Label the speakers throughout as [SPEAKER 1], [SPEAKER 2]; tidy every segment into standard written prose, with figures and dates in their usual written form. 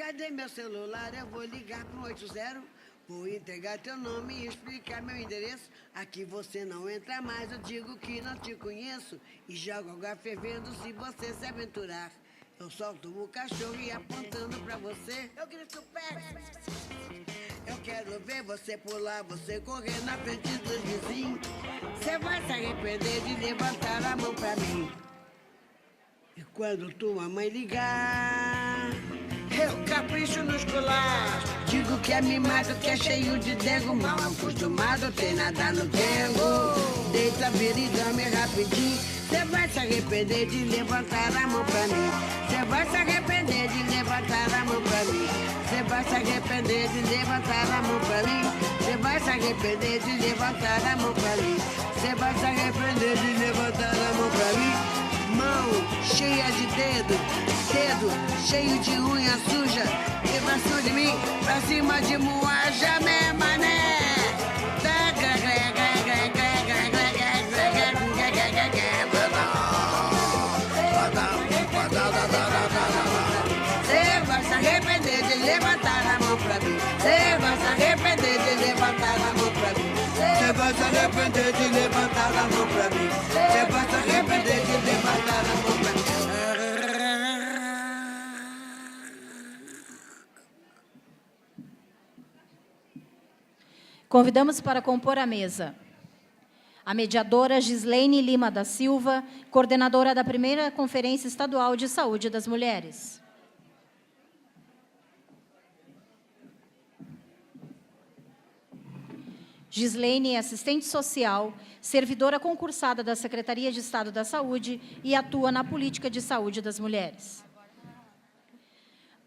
[SPEAKER 1] Cadê meu celular? Eu vou ligar pro 80. Vou entregar teu nome e explicar meu endereço. Aqui você não entra mais, eu digo que não te conheço. E jogo água fervendo se você se aventurar. Eu solto o cachorro e apontando pra você, eu grito pé. Eu quero ver você pular, você correr na frente dos vizinhos. Você vai se arrepender de levantar a mão pra mim. E quando tua mãe ligar, eu capricho nos colares. Digo que é mimado, que é cheio de dengo. Mal acostumado, tem nada no dengo. Deita, vira e dorme rapidinho. Cê vai se arrepender de levantar a mão pra mim. Cê vai se arrepender de levantar a mão pra mim. Cê vai se arrepender de levantar a mão pra mim. Cê vai se arrepender de levantar a mão pra mim. Cê vai se arrepender de levantar a mão pra mim. Mão cheia de dedo cheio de unha suja. E pra cima de mim, pra cima de moaja, né, mané? Você vai se arrepender de levantar a mão pra mim. Você vai se arrepender de levantar a mão pra mim. Você vai se arrepender de levantar a mão pra mim. Você vai se arrepender de levantar a mão pra mim.
[SPEAKER 2] Convidamos para compor a mesa a mediadora Gislaine Lima da Silva, coordenadora da primeira Conferência Estadual de Saúde das Mulheres. Gislaine é assistente social, servidora concursada da Secretaria de Estado da Saúde e atua na política de saúde das mulheres.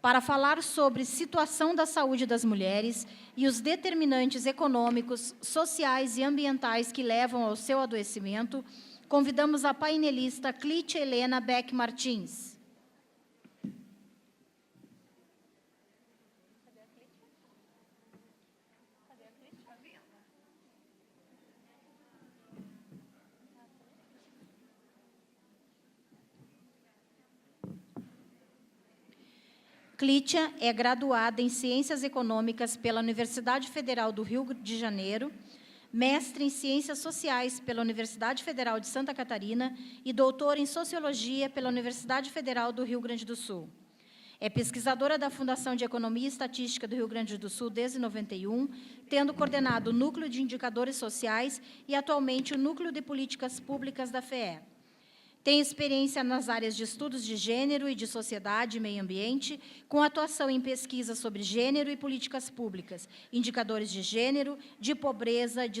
[SPEAKER 2] Para falar sobre situação da saúde das mulheres e os determinantes econômicos, sociais e ambientais que levam ao seu adoecimento, convidamos a painelista Clítia Helena Beck Martins. Clítia é graduada em Ciências Econômicas pela Universidade Federal do Rio de Janeiro, mestre em Ciências Sociais pela Universidade Federal de Santa Catarina e doutora em Sociologia pela Universidade Federal do Rio Grande do Sul. É pesquisadora da Fundação de Economia e Estatística do Rio Grande do Sul desde 91, tendo coordenado o Núcleo de Indicadores Sociais e, atualmente, o Núcleo de Políticas Públicas da FEE. Tem experiência nas áreas de estudos de gênero e de sociedade e meio ambiente, com atuação em pesquisas sobre gênero e políticas públicas, indicadores de gênero, de pobreza, de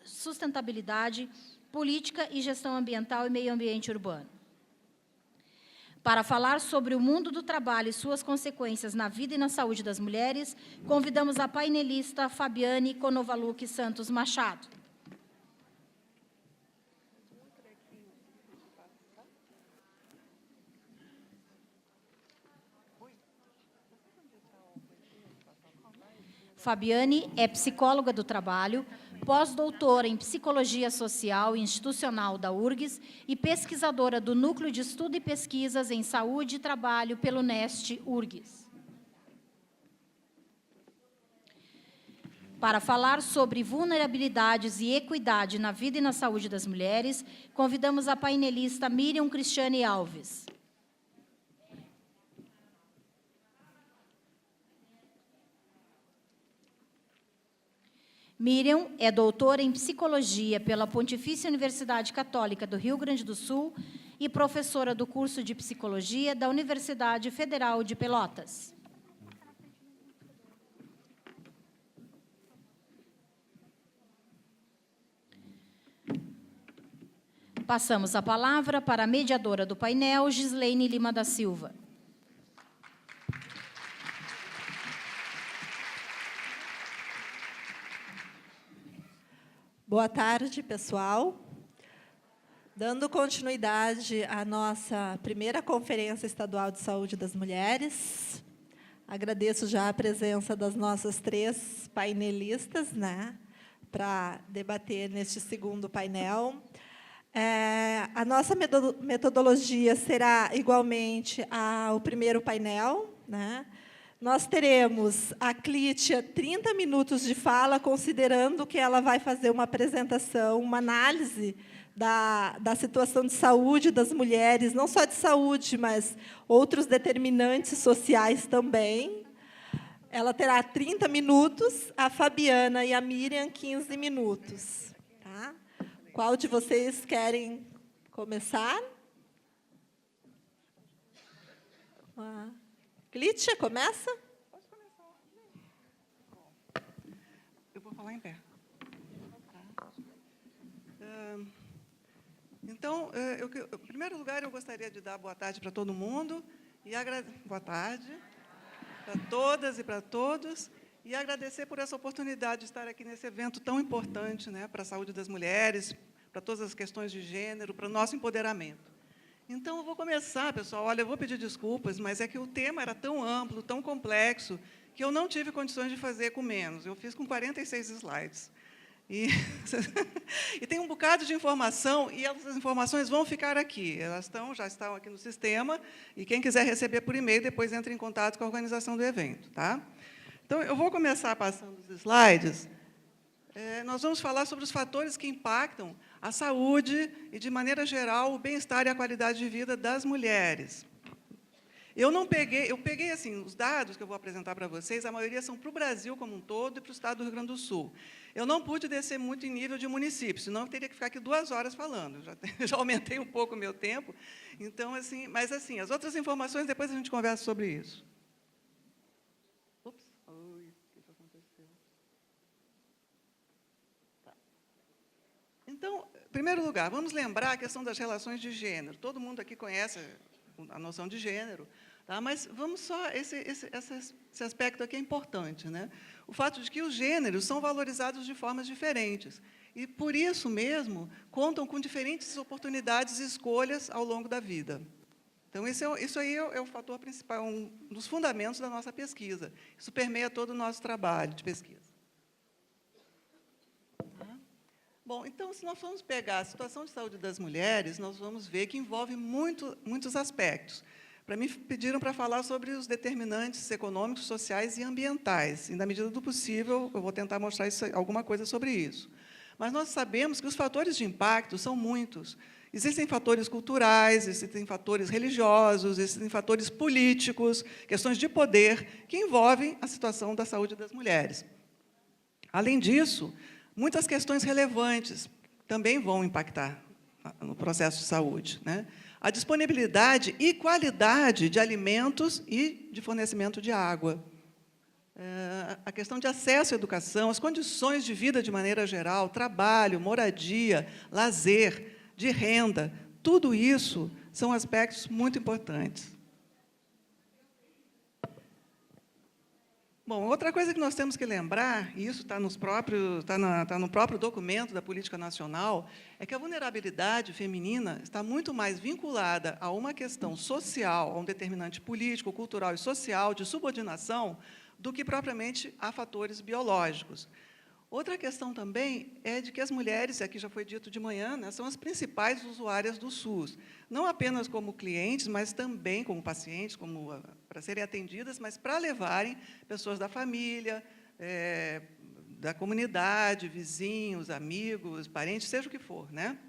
[SPEAKER 2] sustentabilidade, política e gestão ambiental e meio ambiente urbano. Para falar sobre o mundo do trabalho e suas consequências na vida e na saúde das mulheres, convidamos a painelista Fabiane Konovaluque Santos Machado. Fabiane é psicóloga do trabalho, pós-doutora em Psicologia Social e Institucional da URGS e pesquisadora do Núcleo de Estudo e Pesquisas em Saúde e Trabalho pelo NEST URGS. Para falar sobre vulnerabilidades e equidade na vida e na saúde das mulheres, convidamos a painelista Miriam Cristiane Alves. Miriam é doutora em Psicologia pela Pontifícia Universidade Católica do Rio Grande do Sul e professora do curso de Psicologia da Universidade Federal de Pelotas. Passamos a palavra para a mediadora do painel, Gislaine Lima da Silva.
[SPEAKER 3] Boa tarde, pessoal. Dando continuidade à nossa primeira Conferência Estadual de Saúde das Mulheres, agradeço já a presença das nossas 3 painelistas, né, para debater neste segundo painel. A nossa metodologia será igualmente ao primeiro painel, né? Nós teremos a Clítia 30 minutos de fala, considerando que ela vai fazer uma apresentação, uma análise da situação de saúde das mulheres, não só de saúde, mas outros determinantes sociais também. Ela terá 30 minutos, a Fabiana e a Miriam, 15 minutos. Tá? Qual de vocês querem começar? Clítia, começa?
[SPEAKER 4] Pode começar. Eu vou falar em pé. Então, em primeiro lugar, eu gostaria de dar boa tarde para todo mundo. Boa tarde para todas e para todos. E agradecer por essa oportunidade de estar aqui nesse evento tão importante, né, para a saúde das mulheres, para todas as questões de gênero, para o nosso empoderamento. Então, eu vou começar, pessoal. Olha, eu vou pedir desculpas, mas é que o tema era tão amplo, tão complexo, que eu não tive condições de fazer com menos. Eu fiz com 46 slides. E tem um bocado de informação, e essas informações vão ficar aqui. Elas já estão aqui no sistema, e quem quiser receber por e-mail, depois entra em contato com a organização do evento. Tá? Então, eu vou começar passando os slides. Nós vamos falar sobre os fatores que impactam a saúde e, de maneira geral, o bem-estar e a qualidade de vida das mulheres. Eu peguei assim, os dados que eu vou apresentar para vocês, a maioria são para o Brasil como um todo e para o estado do Rio Grande do Sul. Eu não pude descer muito em nível de município, senão eu teria que ficar aqui 2 horas falando. Já aumentei um pouco o meu tempo. Então, assim, mas, assim, as outras informações, depois a gente conversa sobre isso. Ups, oi, o que aconteceu? Tá. Então, em primeiro lugar, vamos lembrar a questão das relações de gênero. Todo mundo aqui conhece a noção de gênero, tá? Mas vamos só, esse aspecto aqui é importante, né? O fato de que os gêneros são valorizados de formas diferentes, e, por isso mesmo, contam com diferentes oportunidades e escolhas ao longo da vida. Então, isso aí é o fator principal, um dos fundamentos da nossa pesquisa. Isso permeia todo o nosso trabalho de pesquisa. Bom, então, se nós formos pegar a situação de saúde das mulheres, nós vamos ver que envolve muitos aspectos. Para mim, pediram para falar sobre os determinantes econômicos, sociais e ambientais. E, na medida do possível, eu vou tentar mostrar alguma coisa sobre isso. Mas nós sabemos que os fatores de impacto são muitos. Existem fatores culturais, existem fatores religiosos, existem fatores políticos, questões de poder, que envolvem a situação da saúde das mulheres. Além disso, muitas questões relevantes também vão impactar no processo de saúde, né? A disponibilidade e qualidade de alimentos e de fornecimento de água. A questão de acesso à educação, as condições de vida de maneira geral, trabalho, moradia, lazer, de renda, tudo isso são aspectos muito importantes. Bom, outra coisa que nós temos que lembrar, e isso está no próprio documento da Política Nacional, é que a vulnerabilidade feminina está muito mais vinculada a uma questão social, a um determinante político, cultural e social de subordinação, do que propriamente a fatores biológicos. Outra questão também é de que as mulheres, aqui já foi dito de manhã, né, são as principais usuárias do SUS, não apenas como clientes, mas também como pacientes, para serem atendidas, mas para levarem pessoas da família, da comunidade, vizinhos, amigos, parentes, seja o que for, né?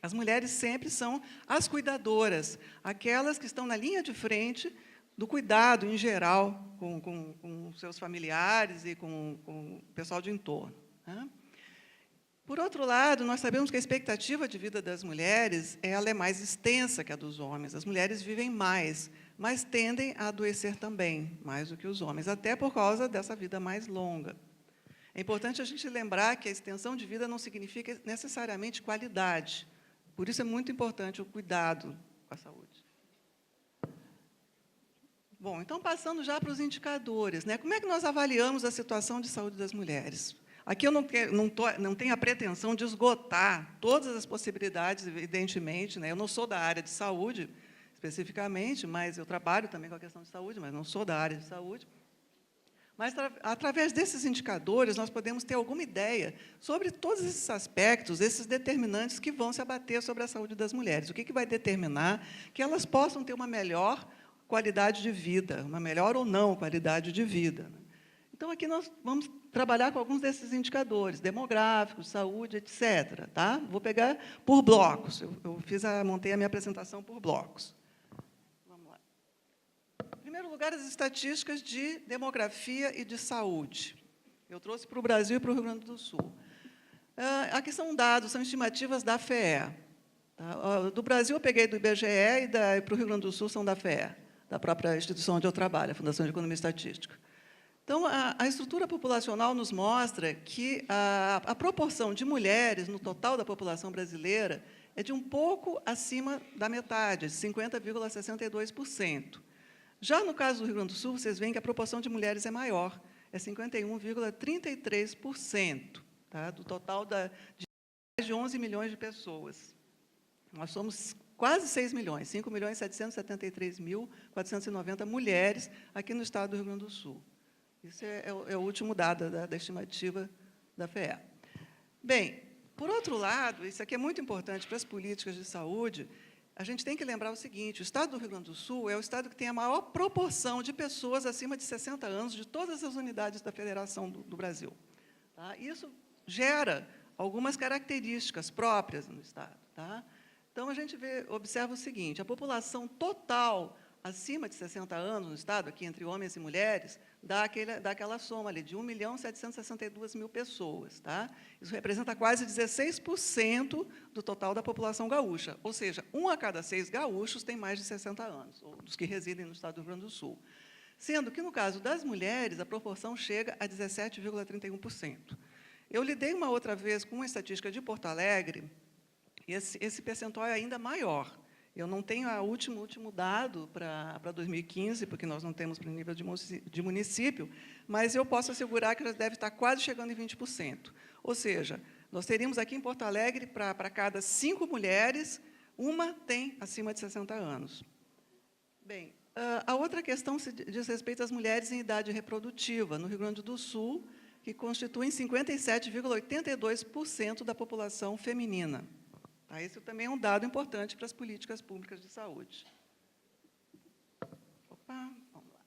[SPEAKER 4] As mulheres sempre são as cuidadoras, aquelas que estão na linha de frente do cuidado, em geral, com seus familiares e com o pessoal de entorno, né? Por outro lado, nós sabemos que a expectativa de vida das mulheres ela é mais extensa que a dos homens. As mulheres vivem mais, mas tendem a adoecer também, mais do que os homens, até por causa dessa vida mais longa. É importante a gente lembrar que a extensão de vida não significa necessariamente qualidade. Por isso é muito importante o cuidado com a saúde. Bom, então, passando já para os indicadores, né? Como é que nós avaliamos a situação de saúde das mulheres? Aqui eu não tenho a pretensão de esgotar todas as possibilidades, evidentemente, né? Eu não sou da área de saúde, especificamente, mas eu trabalho também com a questão de saúde, mas não sou da área de saúde. Mas, através desses indicadores, nós podemos ter alguma ideia sobre todos esses aspectos, esses determinantes que vão se abater sobre a saúde das mulheres. O que vai determinar que elas possam ter uma melhor qualidade de vida, uma melhor ou não qualidade de vida. Então, aqui nós vamos trabalhar com alguns desses indicadores, demográficos, saúde, etc. Tá? Vou pegar por blocos. Montei a minha apresentação por blocos. Vamos lá. Em primeiro lugar, as estatísticas de demografia e de saúde. Eu trouxe para o Brasil e para o Rio Grande do Sul. Aqui são dados, são estimativas da FEE. Tá? Do Brasil, eu peguei do IBGE e para o Rio Grande do Sul são da FEE, da própria instituição onde eu trabalho, a Fundação de Economia e Estatística. Então, a estrutura populacional nos mostra que a proporção de mulheres no total da população brasileira é de um pouco acima da metade, de 50,62%. Já no caso do Rio Grande do Sul, vocês veem que a proporção de mulheres é maior, é 51,33%, tá? Do total de mais de 11 milhões de pessoas. Nós somos quase 6 milhões, 5.773.490 mulheres aqui no estado do Rio Grande do Sul. Isso é o último dado da estimativa da FEE. Bem, por outro lado, isso aqui é muito importante para as políticas de saúde, a gente tem que lembrar o seguinte, o estado do Rio Grande do Sul é o estado que tem a maior proporção de pessoas acima de 60 anos de todas as unidades da Federação do Brasil. Tá? Isso gera algumas características próprias no estado. Tá? Então, a gente observa o seguinte, a população total acima de 60 anos no estado, aqui entre homens e mulheres, dá aquela soma ali de 1.762.000 pessoas. Tá? Isso representa quase 16% do total da população gaúcha, ou seja, 1 a cada 6 gaúchos tem mais de 60 anos, ou dos que residem no estado do Rio Grande do Sul. Sendo que, no caso das mulheres, a proporção chega a 17,31%. Eu lidei uma outra vez com uma estatística de Porto Alegre, e esse percentual é ainda maior. Eu não tenho o último dado para 2015, porque nós não temos para o nível de município, mas eu posso assegurar que já deve estar quase chegando em 20%. Ou seja, nós teríamos aqui em Porto Alegre, para cada 5 mulheres, uma tem acima de 60 anos. Bem, a outra questão diz respeito às mulheres em idade reprodutiva, no Rio Grande do Sul, que constituem 57,82% da população feminina. Tá? Esse também é um dado importante para as políticas públicas de saúde. Opa, vamos lá.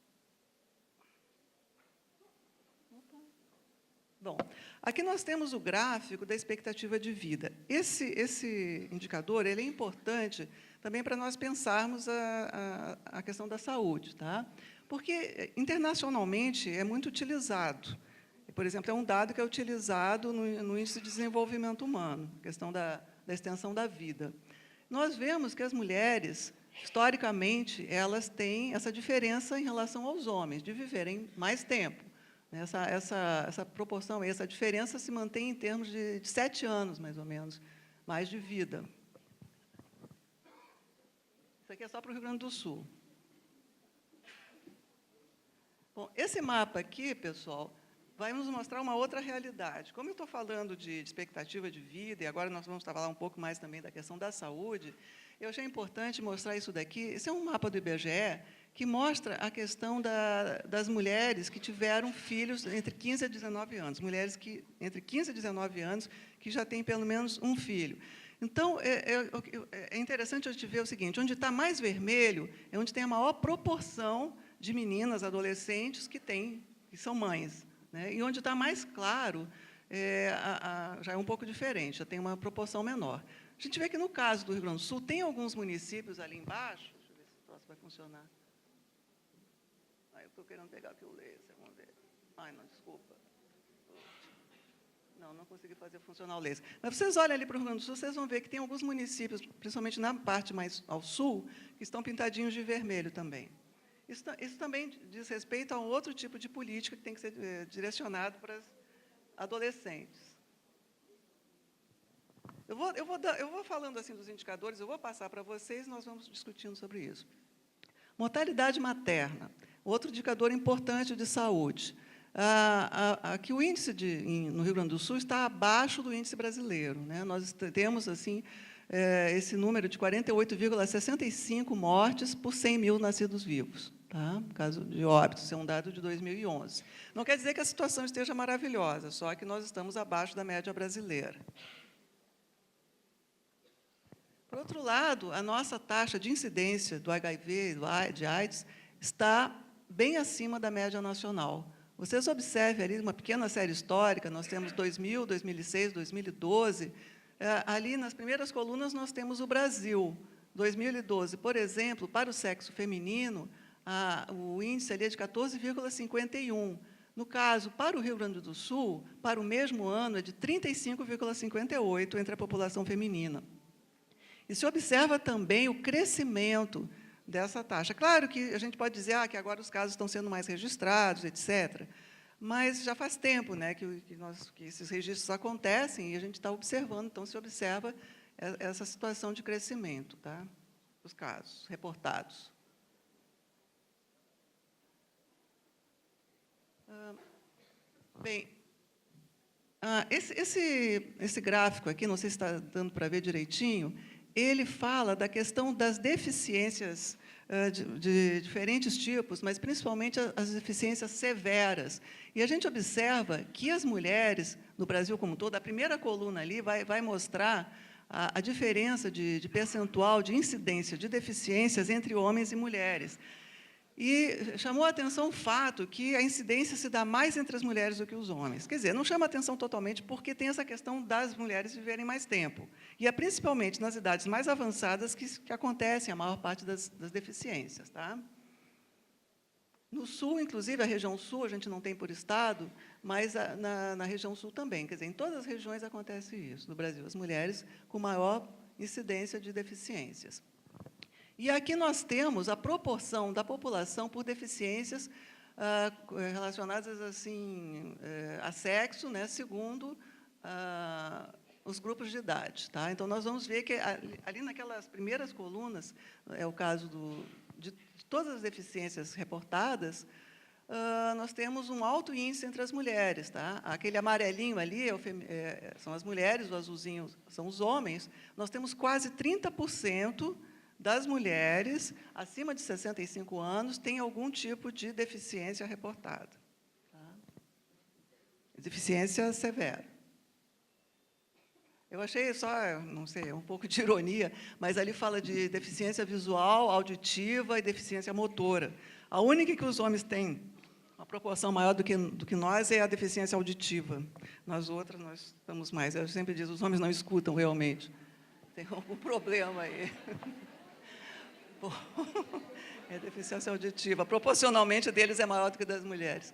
[SPEAKER 4] Bom, aqui nós temos o gráfico da expectativa de vida. Esse indicador ele é importante também para nós pensarmos a questão da saúde, tá? Porque, internacionalmente, é muito utilizado. Por exemplo, é um dado que é utilizado no Índice de Desenvolvimento Humano, a questão da extensão da vida. Nós vemos que as mulheres, historicamente, elas têm essa diferença em relação aos homens, de viverem mais tempo. Essa proporção, essa diferença se mantém em termos de 7 anos, mais ou menos, mais de vida. Isso aqui é só para o Rio Grande do Sul. Bom, esse mapa aqui, pessoal, vai nos mostrar uma outra realidade. Como eu estou falando de expectativa de vida, e agora nós vamos falar um pouco mais também da questão da saúde, eu achei importante mostrar isso daqui. Esse é um mapa do IBGE que mostra a questão das mulheres que tiveram filhos entre 15 a 19 anos, mulheres que entre 15 e 19 anos que já têm pelo menos um filho. Então, é interessante a gente ver o seguinte, onde está mais vermelho é onde tem a maior proporção de meninas, adolescentes que são mães. Né? E onde está mais claro, já é um pouco diferente, já tem uma proporção menor. A gente vê que, no caso do Rio Grande do Sul, tem alguns municípios ali embaixo, deixa eu ver se o troço vai funcionar. Eu estou querendo pegar aqui o laser, vamos ver. Ai, não, desculpa. Não consegui fazer funcionar o laser. Mas vocês olham ali para o Rio Grande do Sul, vocês vão ver que tem alguns municípios, principalmente na parte mais ao sul, que estão pintadinhos de vermelho também. Isso também diz respeito a um outro tipo de política que tem que ser direcionado para as adolescentes. Eu vou falando assim dos indicadores, eu vou passar para vocês e nós vamos discutindo sobre isso. Mortalidade materna, outro indicador importante de saúde. Aqui o índice no Rio Grande do Sul está abaixo do índice brasileiro. Né? Nós temos assim, esse número de 48,65 mortes por 100 mil nascidos vivos. Tá? No caso de óbitos, é um dado de 2011. Não quer dizer que a situação esteja maravilhosa, só que nós estamos abaixo da média brasileira. Por outro lado, a nossa taxa de incidência do HIV e de AIDS está bem acima da média nacional. Vocês observem ali uma pequena série histórica, nós temos 2000, 2006, 2012. Ali, nas primeiras colunas, nós temos o Brasil. 2012, por exemplo, para o sexo feminino, o índice ali é de 14,51. No caso, para o Rio Grande do Sul, para o mesmo ano, é de 35,58 entre a população feminina. E se observa também o crescimento dessa taxa. Claro que a gente pode dizer que agora os casos estão sendo mais registrados, etc., mas já faz tempo, né, que esses registros acontecem e a gente está observando, então se observa essa situação de crescimento, tá, dos casos reportados. Bem, esse gráfico aqui, não sei se está dando para ver direitinho, ele fala da questão das deficiências de diferentes tipos, mas principalmente as deficiências severas. E a gente observa que as mulheres, no Brasil como um todo, a primeira coluna ali vai mostrar a diferença de percentual de incidência de deficiências entre homens e mulheres. E chamou a atenção o fato que a incidência se dá mais entre as mulheres do que os homens. Quer dizer, não chama a atenção totalmente porque tem essa questão das mulheres viverem mais tempo. E é principalmente nas idades mais avançadas que acontecem a maior parte das deficiências. Tá? No Sul, inclusive, a região Sul, a gente não tem por estado, mas na região Sul também. Quer dizer, em todas as regiões acontece isso, no Brasil, as mulheres com maior incidência de deficiências. E aqui nós temos a proporção da população por deficiências relacionadas assim, a sexo, né, segundo os grupos de idade. Tá? Então, nós vamos ver que ali naquelas primeiras colunas, é o caso de todas as deficiências reportadas, nós temos um alto índice entre as mulheres. Tá? Aquele amarelinho ali são as mulheres, o azulzinho são os homens. Nós temos quase 30% das mulheres acima de 65 anos têm algum tipo de deficiência reportada. Tá? Deficiência severa. Eu achei só, não sei, um pouco de ironia, mas ali fala de deficiência visual, auditiva e deficiência motora. A única que os homens têm uma proporção maior do que nós é a deficiência auditiva. Nas outras, nós estamos mais. Eu sempre digo, os homens não escutam realmente. Tem algum problema aí. É deficiência auditiva. Proporcionalmente, deles é maior do que das mulheres.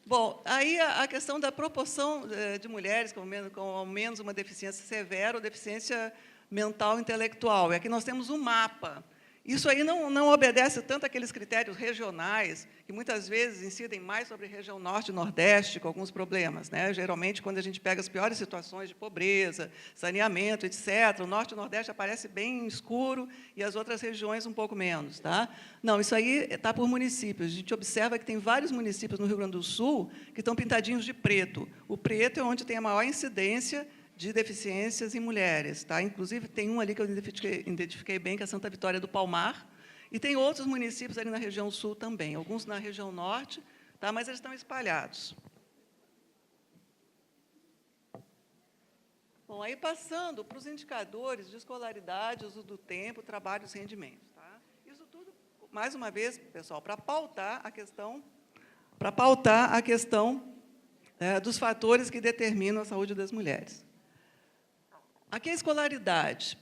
[SPEAKER 4] Bom, aí a questão da proporção de mulheres com ao menos uma deficiência severa ou deficiência mental intelectual. E aqui nós temos um mapa. Isso aí não obedece tanto àqueles critérios regionais, que muitas vezes incidem mais sobre a região norte e nordeste, com alguns problemas. Né? Geralmente, quando a gente pega as piores situações de pobreza, saneamento, etc., o norte e o nordeste aparece bem escuro e as outras regiões um pouco menos. Tá? Não, isso aí está por municípios. A gente observa que tem vários municípios no Rio Grande do Sul que estão pintadinhos de preto. O preto é onde tem a maior incidência de deficiências em mulheres. Tá? Inclusive, tem um ali que eu identifiquei bem, que é Santa Vitória do Palmar, e tem outros municípios ali na região sul também, alguns na região norte, tá? Mas eles estão espalhados. Bom, aí passando para os indicadores de escolaridade, uso do tempo, trabalho e rendimentos. Tá? Isso tudo, mais uma vez, pessoal, para pautar a questão dos fatores que determinam a saúde das mulheres. Aqui a escolaridade.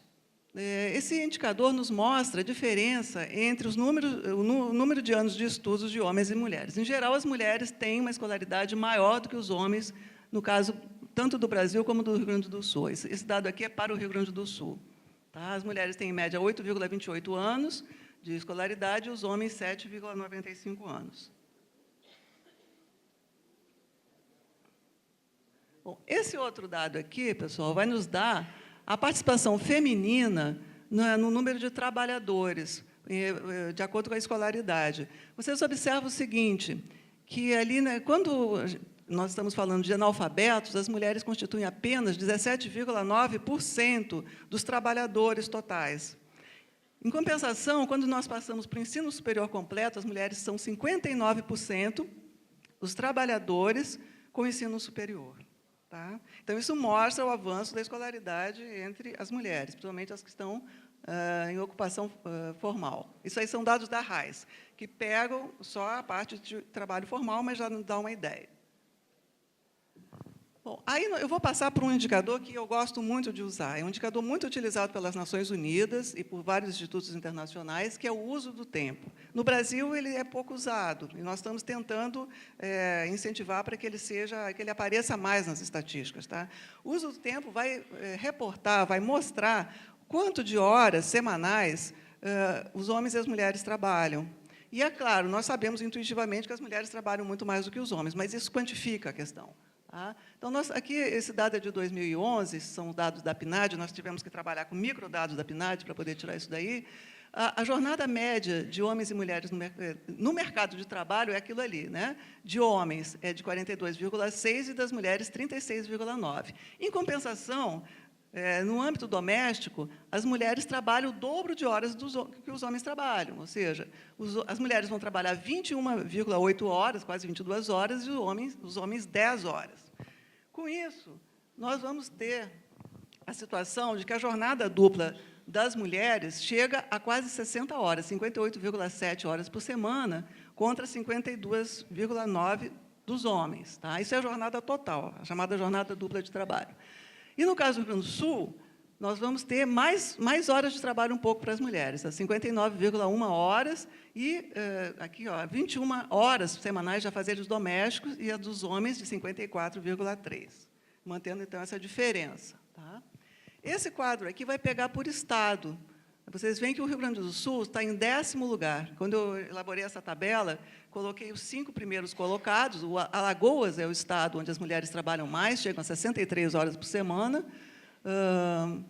[SPEAKER 4] Esse indicador nos mostra a diferença entre o número de anos de estudos de homens e mulheres. Em geral, as mulheres têm uma escolaridade maior do que os homens, no caso, tanto do Brasil como do Rio Grande do Sul. Esse dado aqui é para o Rio Grande do Sul. Tá? As mulheres têm, em média, 8,28 anos de escolaridade e os homens, 7,95 anos. Bom, esse outro dado aqui, pessoal, vai nos dar a participação feminina no número de trabalhadores, de acordo com a escolaridade. Vocês observam o seguinte, que ali, né, quando nós estamos falando de analfabetos, as mulheres constituem apenas 17,9% dos trabalhadores totais. Em compensação, quando nós passamos para o ensino superior completo, as mulheres são 59% dos trabalhadores com ensino superior. Tá? Então, isso mostra o avanço da escolaridade entre as mulheres, principalmente as que estão em ocupação formal. Isso aí são dados da RAIS, que pegam só a parte de trabalho formal, mas já nos dá uma ideia. Bom, aí eu vou passar por um indicador que eu gosto muito de usar. É um indicador muito utilizado pelas Nações Unidas e por vários institutos internacionais, que é o uso do tempo. No Brasil, ele é pouco usado, e nós estamos tentando incentivar para que ele apareça mais nas estatísticas. Tá? O uso do tempo vai reportar, vai mostrar quanto de horas semanais os homens e as mulheres trabalham. E, é claro, nós sabemos intuitivamente que as mulheres trabalham muito mais do que os homens, mas isso quantifica a questão. Tá? Então, aqui, esse dado é de 2011, são dados da PNAD, nós tivemos que trabalhar com microdados da PNAD para poder tirar isso daí. A jornada média de homens e mulheres no mercado de trabalho é aquilo ali, né? De homens é de 42,6 e das mulheres 36,9. Em compensação, no âmbito doméstico, as mulheres trabalham o dobro de horas que os homens trabalham, ou seja, as mulheres vão trabalhar 21,8 horas, quase 22 horas, e os homens 10 horas. Com isso, nós vamos ter a situação de que a jornada dupla das mulheres chega a quase 60 horas, 58,7 horas por semana, contra 52,9 dos homens. Tá? Isso é a jornada total, a chamada jornada dupla de trabalho. E, no caso do Rio Grande do Sul, nós vamos ter mais horas de trabalho um pouco para as mulheres, 59,1 horas, e aqui, 21 horas semanais de afazeres domésticos, e a dos homens de 54,3, mantendo, então, essa diferença. Tá? Esse quadro aqui vai pegar por estado. Vocês veem que o Rio Grande do Sul está em 10º lugar. Quando eu elaborei essa tabela, coloquei os 5 primeiros colocados. O Alagoas é o estado onde as mulheres trabalham mais, chegam a 63 horas por semana.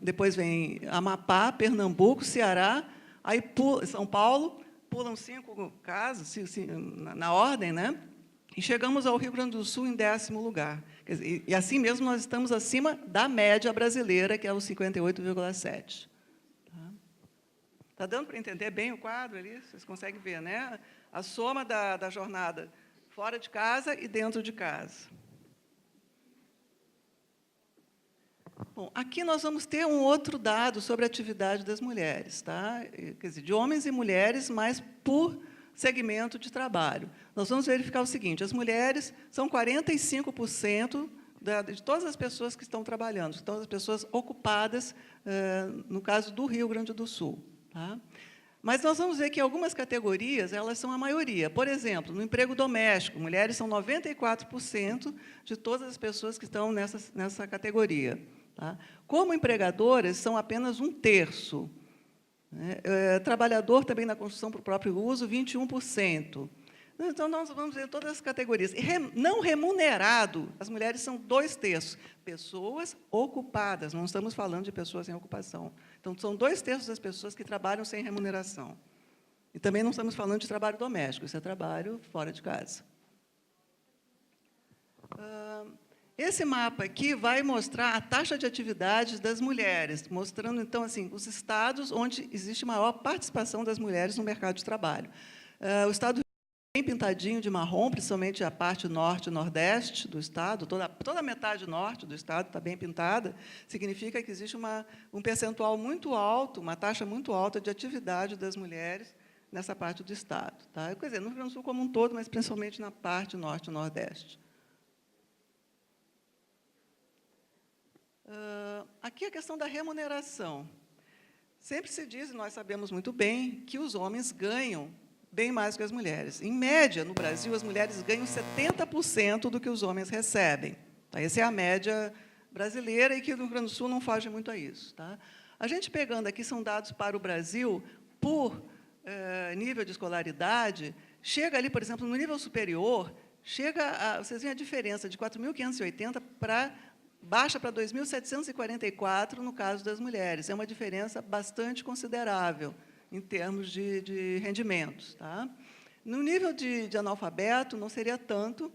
[SPEAKER 4] Depois vem Amapá, Pernambuco, Ceará, aí São Paulo, pulam 5 casos, na ordem, né? E chegamos ao Rio Grande do Sul em 10º lugar. E, assim mesmo, nós estamos acima da média brasileira, que é o 58,7. Está dando para entender bem o quadro ali? Vocês conseguem ver, né? A soma da jornada fora de casa e dentro de casa. Bom, aqui nós vamos ter um outro dado sobre a atividade das mulheres, tá? Quer dizer, de homens e mulheres, mas por segmento de trabalho. Nós vamos verificar o seguinte: as mulheres são 45% de todas as pessoas que estão trabalhando, todas as pessoas ocupadas, no caso do Rio Grande do Sul. Tá? Mas nós vamos ver que algumas categorias, elas são a maioria. Por exemplo, no emprego doméstico, mulheres são 94% de todas as pessoas que estão nessa categoria. Tá? Como empregadoras, são apenas 1/3. Né? Trabalhador também na construção para o próprio uso, 21%. Então, nós vamos ver todas as categorias. E não remunerado, as mulheres são 2/3. Pessoas ocupadas, não estamos falando de pessoas sem ocupação. Então, são 2/3 das pessoas que trabalham sem remuneração. E também não estamos falando de trabalho doméstico, isso é trabalho fora de casa. Esse mapa aqui vai mostrar a taxa de atividade das mulheres, mostrando, então, assim, os estados onde existe maior participação das mulheres no mercado de trabalho. O estado bem pintadinho de marrom, principalmente a parte norte e nordeste do estado, toda a metade norte do estado está bem pintada, significa que existe um percentual muito alto, uma taxa muito alta de atividade das mulheres nessa parte do estado. Tá? Quer dizer, no Rio Grande do Sul como um todo, mas principalmente na parte norte e nordeste. Aqui a questão da remuneração. Sempre se diz, e nós sabemos muito bem, que os homens ganham bem mais que as mulheres. Em média, no Brasil, as mulheres ganham 70% do que os homens recebem. Tá? Essa é a média brasileira e que no Rio Grande do Sul não foge muito a isso. Tá? A gente pegando aqui, são dados para o Brasil, por nível de escolaridade, chega ali, por exemplo, no nível superior, vocês veem a diferença de 4.580 baixa para 2.744 no caso das mulheres. É uma diferença bastante considerável em termos de rendimentos. Tá? No nível de analfabeto, não seria tanto,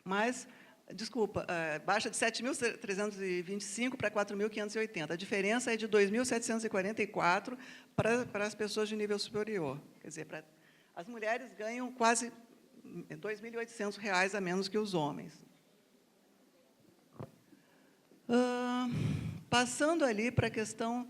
[SPEAKER 4] mas, desculpa, baixa de 7.325 para 4.580. A diferença é de 2.744 para as pessoas de nível superior. Quer dizer, as mulheres ganham quase R$ 2.800 a menos que os homens. Passando ali para a questão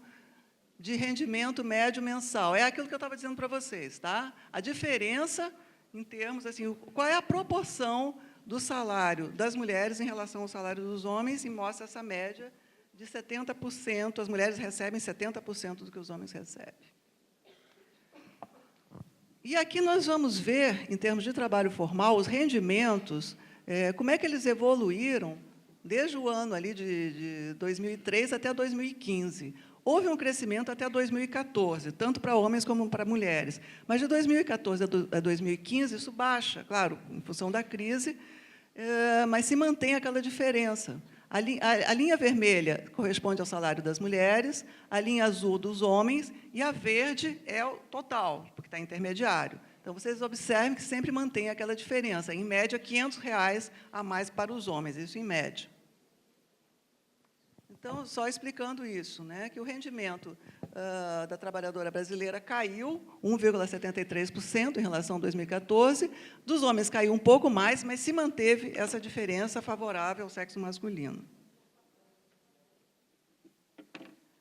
[SPEAKER 4] de rendimento médio mensal. É aquilo que eu estava dizendo para vocês, tá? A diferença em termos, assim, qual é a proporção do salário das mulheres em relação ao salário dos homens, e mostra essa média de 70%, as mulheres recebem 70% do que os homens recebem. E aqui nós vamos ver, em termos de trabalho formal, os rendimentos, como é que eles evoluíram desde o ano ali de 2003 até 2015. Houve um crescimento até 2014, tanto para homens como para mulheres. Mas de 2014 a 2015, isso baixa, claro, em função da crise, mas se mantém aquela diferença. A linha vermelha corresponde ao salário das mulheres, a linha azul dos homens, e a verde é o total, porque está intermediário. Então, vocês observem que sempre mantém aquela diferença, em média, R$ 500 a mais para os homens, isso em média. Então, só explicando isso, né, que o rendimento da trabalhadora brasileira caiu 1,73% em relação a 2014, dos homens caiu um pouco mais, mas se manteve essa diferença favorável ao sexo masculino.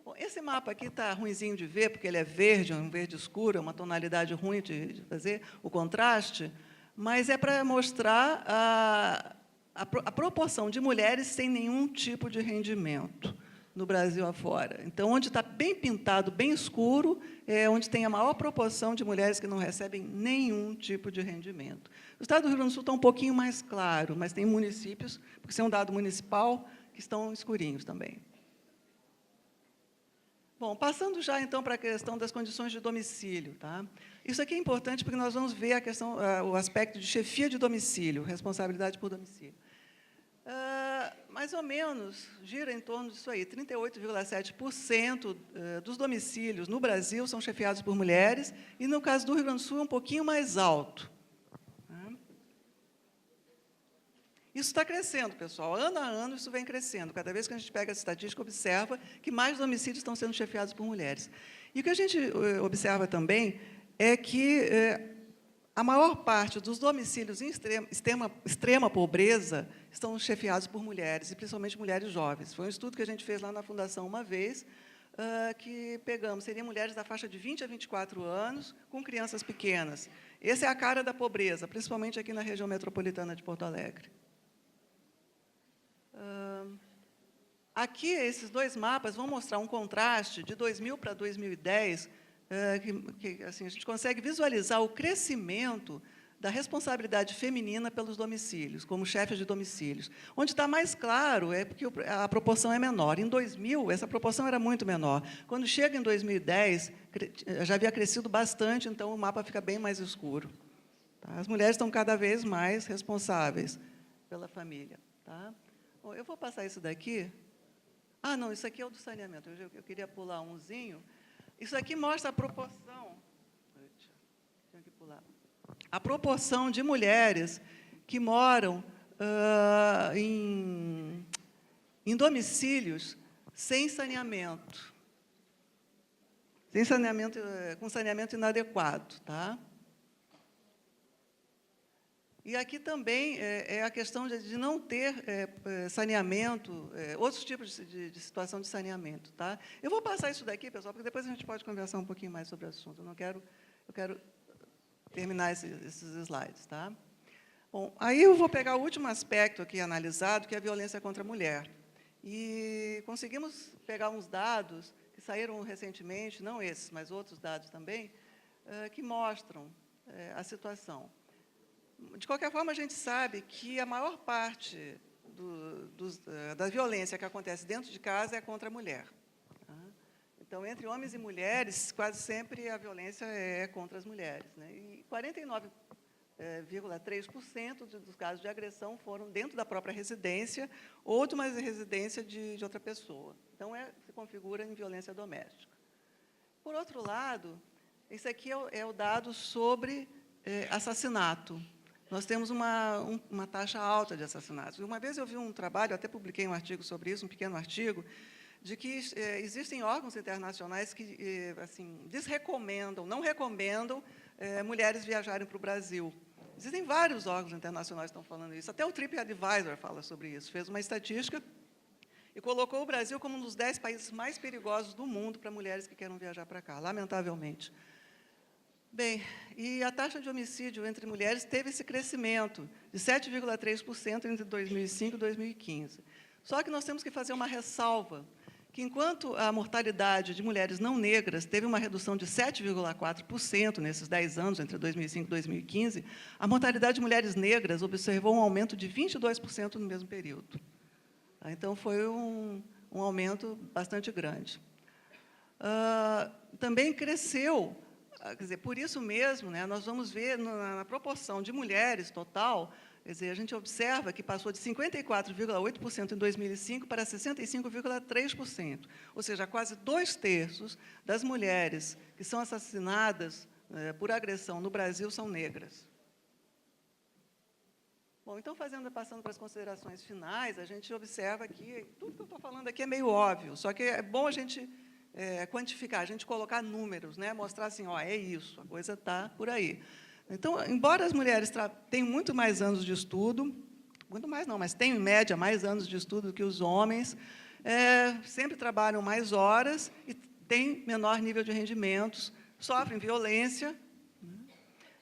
[SPEAKER 4] Bom, esse mapa aqui está ruinzinho de ver, porque ele é verde, um verde escuro, é uma tonalidade ruim de fazer o contraste, mas é para mostrar a proporção de mulheres sem nenhum tipo de rendimento no Brasil afora. Então, onde está bem pintado, bem escuro, é onde tem a maior proporção de mulheres que não recebem nenhum tipo de rendimento. O estado do Rio Grande do Sul está um pouquinho mais claro, mas tem municípios, porque isso é um dado municipal, que estão escurinhos também. Bom, passando já, então, para a questão das condições de domicílio. Tá? Isso aqui é importante, porque nós vamos ver a questão, o aspecto de chefia de domicílio, responsabilidade por domicílio. Mais ou menos, gira em torno disso aí, 38,7% dos domicílios no Brasil são chefiados por mulheres, e, no caso do Rio Grande do Sul, é um pouquinho mais alto. Isso está crescendo, pessoal. Ano a ano, isso vem crescendo. Cada vez que a gente pega essa estatística, observa que mais domicílios estão sendo chefiados por mulheres. E o que a gente observa também é que a maior parte dos domicílios em extrema pobreza estão chefiados por mulheres, e principalmente mulheres jovens. Foi um estudo que a gente fez lá na Fundação uma vez, que pegamos, seriam mulheres da faixa de 20 a 24 anos, com crianças pequenas. Essa é a cara da pobreza, principalmente aqui na região metropolitana de Porto Alegre. Aqui, esses dois mapas vão mostrar um contraste de 2000 para 2010, que assim, a gente consegue visualizar o crescimento da responsabilidade feminina pelos domicílios, como chefes de domicílios. Onde está mais claro é porque a proporção é menor. Em 2000, essa proporção era muito menor. Quando chega em 2010, já havia crescido bastante, então o mapa fica bem mais escuro. Tá? As mulheres estão cada vez mais responsáveis pela família. Tá? Bom, eu vou passar isso daqui. Ah, não, isso aqui é o do saneamento. Eu queria pular umzinho. Isso aqui mostra a proporção. Tinha que pular. A proporção de mulheres que moram em domicílios sem saneamento. Sem saneamento, com saneamento inadequado. Tá? E aqui também é a questão de não ter saneamento, outros tipos de situação de saneamento. Tá? Eu vou passar isso daqui, pessoal, porque depois a gente pode conversar um pouquinho mais sobre o assunto. Eu quero terminar esses slides. Tá? Bom, aí eu vou pegar o último aspecto aqui analisado, que é a violência contra a mulher. E conseguimos pegar uns dados que saíram recentemente, não esses, mas outros dados também, que mostram a situação. De qualquer forma, a gente sabe que a maior parte da violência que acontece dentro de casa é contra a mulher. Tá? Então, entre homens e mulheres, quase sempre a violência é contra as mulheres. Né? E 49,3% dos casos de agressão foram dentro da própria residência ou de uma residência de outra pessoa. Então, se configura em violência doméstica. Por outro lado, esse aqui é o dado sobre assassinato. Nós temos uma taxa alta de assassinatos. Uma vez eu vi um trabalho, até publiquei um artigo sobre isso, um pequeno artigo, de que existem órgãos internacionais que assim, não recomendam mulheres viajarem para o Brasil. Existem vários órgãos internacionais que estão falando isso. Até o TripAdvisor fala sobre isso. Fez uma estatística e colocou o Brasil como um dos 10 países mais perigosos do mundo para mulheres que queiram viajar para cá, lamentavelmente. Bem, e a taxa de homicídio entre mulheres teve esse crescimento de 7,3% entre 2005 e 2015. Só que nós temos que fazer uma ressalva, que enquanto a mortalidade de mulheres não negras teve uma redução de 7,4% nesses 10 anos, entre 2005 e 2015, a mortalidade de mulheres negras observou um aumento de 22% no mesmo período. Então, foi um aumento bastante grande. Também cresceu, quer dizer, por isso mesmo, né, nós vamos ver na proporção de mulheres total, quer dizer, a gente observa que passou de 54,8% em 2005 para 65,3%, ou seja, quase 2/3 das mulheres que são assassinadas por agressão no Brasil são negras. Bom, então, passando para as considerações finais, a gente observa que tudo que eu estou falando aqui é meio óbvio, só que é bom a gente quantificar, a gente colocar números, né, mostrar assim, ó, é isso, a coisa está por aí. Então, embora as mulheres tenham muito mais anos de estudo, muito mais não, mas têm, em média, mais anos de estudo do que os homens, sempre trabalham mais horas e têm menor nível de rendimentos, sofrem violência,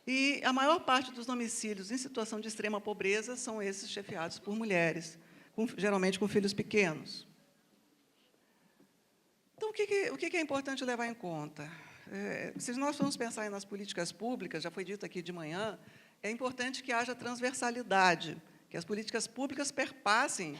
[SPEAKER 4] e a maior parte dos homicídios em situação de extrema pobreza são esses chefiados por mulheres, geralmente com filhos pequenos. Então, o que é importante levar em conta? Se nós formos pensar nas políticas públicas, já foi dito aqui de manhã, é importante que haja transversalidade, que as políticas públicas perpassem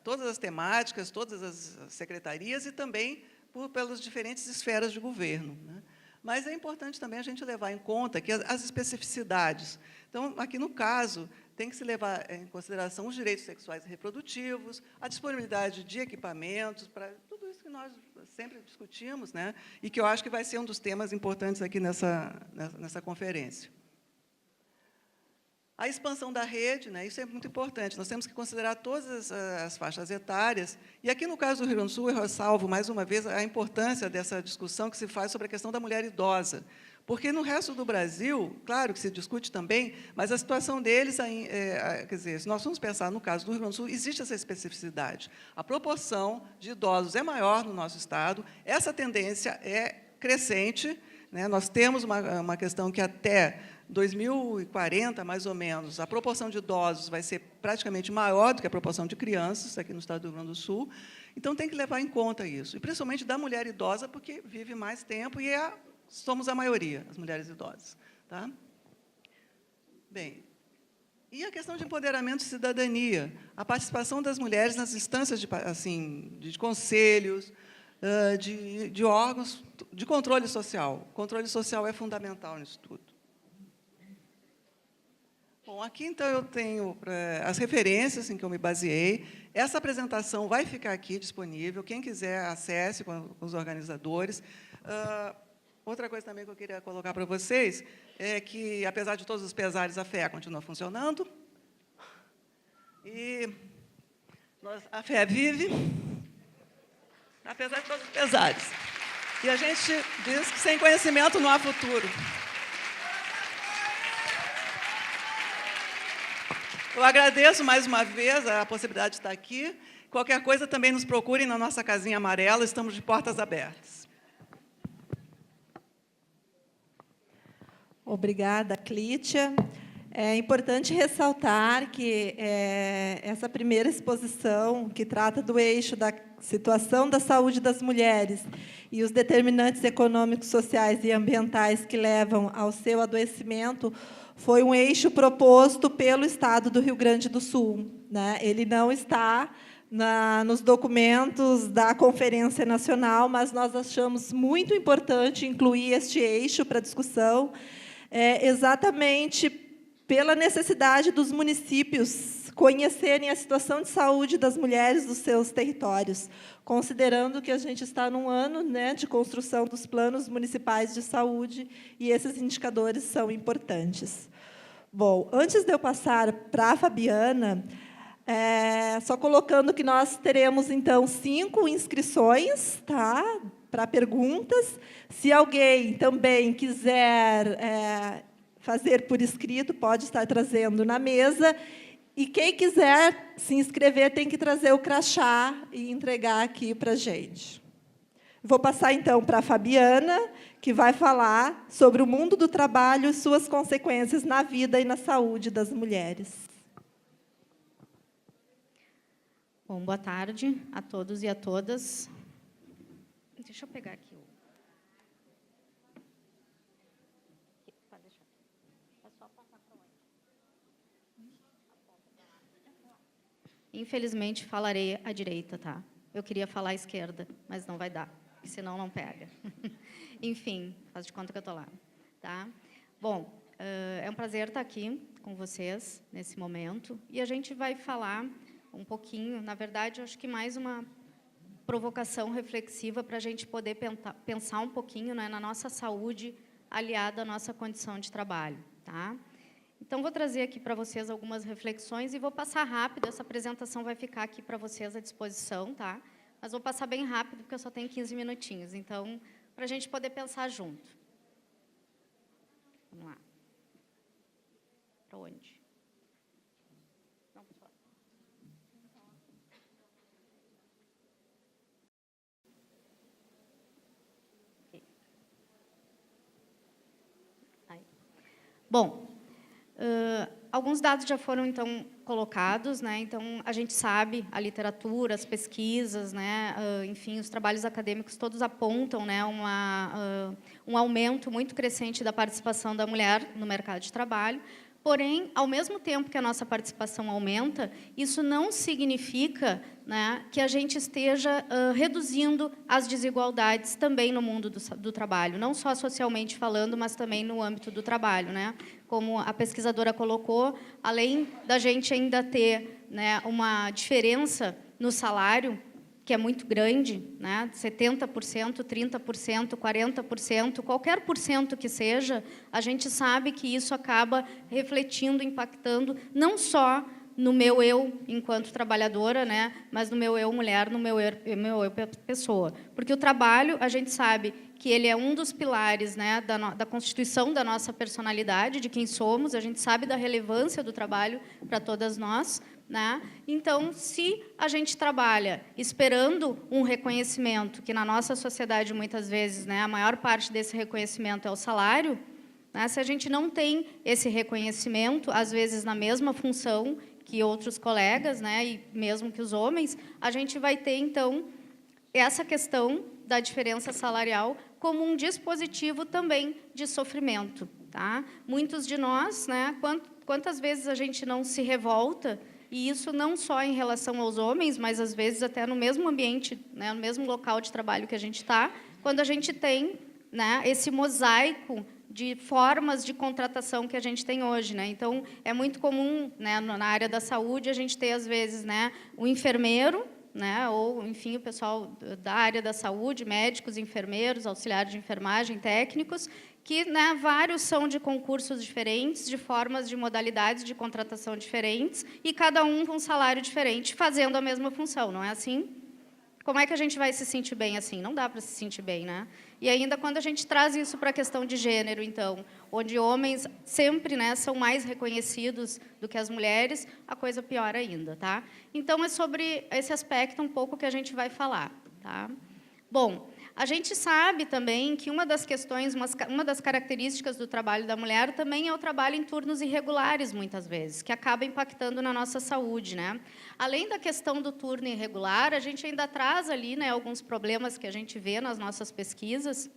[SPEAKER 4] todas as temáticas, todas as secretarias e também pelas diferentes esferas de governo, né? Mas é importante também a gente levar em conta que as especificidades. Então, aqui no caso, tem que se levar em consideração os direitos sexuais e reprodutivos, a disponibilidade de equipamentos, para tudo isso que nós sempre discutimos, né? E que eu acho que vai ser um dos temas importantes aqui nessa conferência. A expansão da rede, né, isso é muito importante, nós temos que considerar todas as faixas etárias, e aqui no caso do Rio Grande do Sul, eu ressalvo mais uma vez a importância dessa discussão que se faz sobre a questão da mulher idosa, porque no resto do Brasil, claro que se discute também, mas a situação deles, quer dizer, se nós vamos pensar no caso do Rio Grande do Sul, existe essa especificidade. A proporção de idosos é maior no nosso estado, essa tendência é crescente, né? Nós temos uma questão que até 2040, mais ou menos, a proporção de idosos vai ser praticamente maior do que a proporção de crianças aqui no estado do Rio Grande do Sul. Então, tem que levar em conta isso, e principalmente da mulher idosa, porque vive mais tempo e somos a maioria, as mulheres idosas. Tá? Bem, e a questão de empoderamento e cidadania, a participação das mulheres nas instâncias de conselhos, de órgãos de controle social. O controle social é fundamental nisso tudo. Bom, aqui, então, eu tenho as referências em que eu me baseei. Essa apresentação vai ficar aqui disponível. Quem quiser, acesse com os organizadores. Outra coisa também que eu queria colocar para vocês é que, apesar de todos os pesares, a FEA continua funcionando. E a FEA vive, apesar de todos os pesares. E a gente diz que sem conhecimento não há futuro. Eu agradeço mais uma vez a possibilidade de estar aqui. Qualquer coisa, também nos procurem na nossa casinha amarela, estamos de portas abertas.
[SPEAKER 3] Obrigada, Clítia. É importante ressaltar que essa primeira exposição, que trata do eixo da situação da saúde das mulheres e os determinantes econômicos, sociais e ambientais que levam ao seu adoecimento, foi um eixo proposto pelo Estado do Rio Grande do Sul, né? Ele não está nos documentos da Conferência Nacional, mas nós achamos muito importante incluir este eixo para discussão, exatamente pela necessidade dos municípios conhecerem a situação de saúde das mulheres dos seus territórios, considerando que a gente está num ano, né, de construção dos planos municipais de saúde, e esses indicadores são importantes. Bom, antes de eu passar para a Fabiana, só colocando que nós teremos, então, 5 inscrições, tá, para perguntas. Se alguém também quiser fazer por escrito, pode estar trazendo na mesa. E quem quiser se inscrever tem que trazer o crachá e entregar aqui para a gente. Vou passar, então, para a Fabiana, que vai falar sobre o mundo do trabalho e suas consequências na vida e na saúde das mulheres.
[SPEAKER 5] Bom, boa tarde a todos e a todas. Deixa eu pegar aqui. Infelizmente, falarei à direita, tá? Eu queria falar à esquerda, mas não vai dar, porque senão não pega. Enfim, faz de conta que eu estou lá, tá? Bom, é um prazer estar aqui com vocês nesse momento, e a gente vai falar um pouquinho, na verdade, eu acho que mais uma provocação reflexiva para a gente poder pensar um pouquinho, né, na nossa saúde aliada à nossa condição de trabalho, tá? Então, vou trazer aqui para vocês algumas reflexões e vou passar rápido, essa apresentação vai ficar aqui para vocês à disposição, tá? Mas vou passar bem rápido, porque eu só tenho 15 minutinhos, então, para a gente poder pensar junto. Vamos lá. Para onde? Não, pessoal. Okay. Aí. Bom, alguns dados já foram, então, colocados, né? Então, a gente sabe, a literatura, as pesquisas, né? Enfim, os trabalhos acadêmicos todos apontam, né, um aumento muito crescente da participação da mulher no mercado de trabalho. Porém, ao mesmo tempo que a nossa participação aumenta, isso não significa, né, que a gente esteja reduzindo as desigualdades também no mundo do trabalho, não só socialmente falando, mas também no âmbito do trabalho, né? Como a pesquisadora colocou, além da gente ainda ter, né, uma diferença no salário, que é muito grande, né? 70%, 30%, 40%, qualquer porcento que seja, a gente sabe que isso acaba refletindo, impactando, não só no meu eu enquanto trabalhadora, né? Mas no meu eu mulher, no meu eu pessoa. Porque o trabalho, a gente sabe que ele é um dos pilares, né, da constituição da nossa personalidade, de quem somos, a gente sabe da relevância do trabalho para todas nós, né? Então, se a gente trabalha esperando um reconhecimento, que na nossa sociedade, muitas vezes, né, a maior parte desse reconhecimento é o salário, né? Se a gente não tem esse reconhecimento, às vezes na mesma função que outros colegas, né, e mesmo que os homens, a gente vai ter, então, essa questão da diferença salarial como um dispositivo também de sofrimento, tá? Muitos de nós, né, quantas vezes a gente não se revolta, e isso não só em relação aos homens, mas às vezes até no mesmo ambiente, né, no mesmo local de trabalho que a gente está, quando a gente tem, né, esse mosaico de formas de contratação que a gente tem hoje, né? Então, é muito comum, né, na área da saúde, a gente ter, às vezes, né, o enfermeiro, né, ou, enfim, o pessoal da área da saúde, médicos, enfermeiros, auxiliares de enfermagem, técnicos, que, né, vários são de concursos diferentes, de formas de modalidades de contratação diferentes, e cada um com um salário diferente, fazendo a mesma função, não é assim? Como é que a gente vai se sentir bem assim? Não dá para se sentir bem, né? E ainda quando a gente traz isso para a questão de gênero, então, onde homens sempre, né, são mais reconhecidos do que as mulheres, a coisa pior ainda, tá? Então, é sobre esse aspecto um pouco que a gente vai falar, tá? Bom, a gente sabe também que uma das questões, uma das características do trabalho da mulher também é o trabalho em turnos irregulares, muitas vezes, que acaba impactando na nossa saúde, né? Além da questão do turno irregular, a gente ainda traz ali, né, alguns problemas que a gente vê nas nossas pesquisas,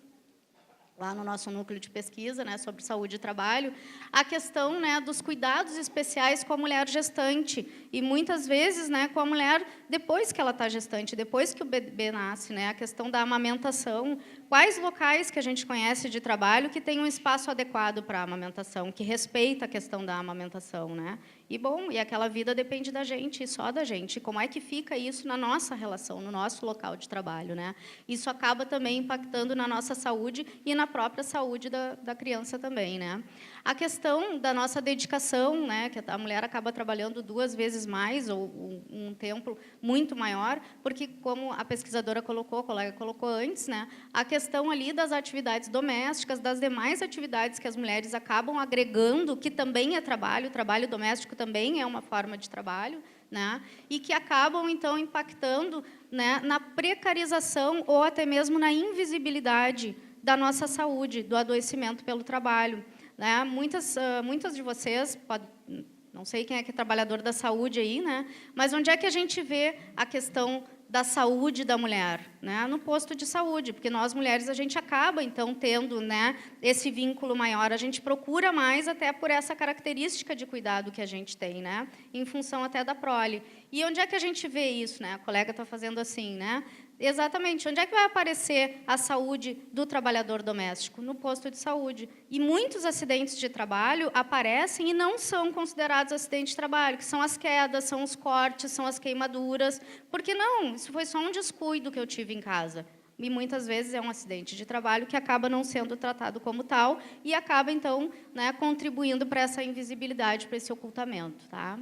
[SPEAKER 5] lá no nosso núcleo de pesquisa, né, sobre saúde e trabalho, a questão, né, dos cuidados especiais com a mulher gestante, e muitas vezes, né, com a mulher depois que ela está gestante, depois que o bebê nasce, né, a questão da amamentação, quais locais que a gente conhece de trabalho que tem um espaço adequado para a amamentação, que respeita a questão da amamentação, né? E, bom, e aquela vida depende da gente, e só da gente. Como é que fica isso na nossa relação, no nosso local de trabalho, né? Isso acaba também impactando na nossa saúde e na própria saúde da criança também, né? A questão da nossa dedicação, né, que a mulher acaba trabalhando 2 vezes mais, ou um tempo muito maior, porque, como a pesquisadora colocou, a colega colocou antes, né, a questão ali das atividades domésticas, das demais atividades que as mulheres acabam agregando, que também é trabalho, o trabalho doméstico também é uma forma de trabalho, né, e que acabam, então, impactando, né, na precarização ou até mesmo na invisibilidade da nossa saúde, do adoecimento pelo trabalho. Né? Muitas de vocês, não sei quem é que é trabalhador da saúde aí, né? Mas onde é que a gente vê a questão da saúde da mulher? Né? No posto de saúde, porque nós, mulheres, a gente acaba, então, tendo, né, esse vínculo maior, a gente procura mais até por essa característica de cuidado que a gente tem, né? Em função até da prole. E onde é que a gente vê isso? Né? A colega está fazendo assim, né? Exatamente. Onde é que vai aparecer a saúde do trabalhador doméstico? No posto de saúde. E muitos acidentes de trabalho aparecem e não são considerados acidentes de trabalho, que são as quedas, são os cortes, são as queimaduras. Porque não, isso foi só um descuido que eu tive em casa. E muitas vezes é um acidente de trabalho que acaba não sendo tratado como tal e acaba, então, né, contribuindo para essa invisibilidade, para esse ocultamento. Tá?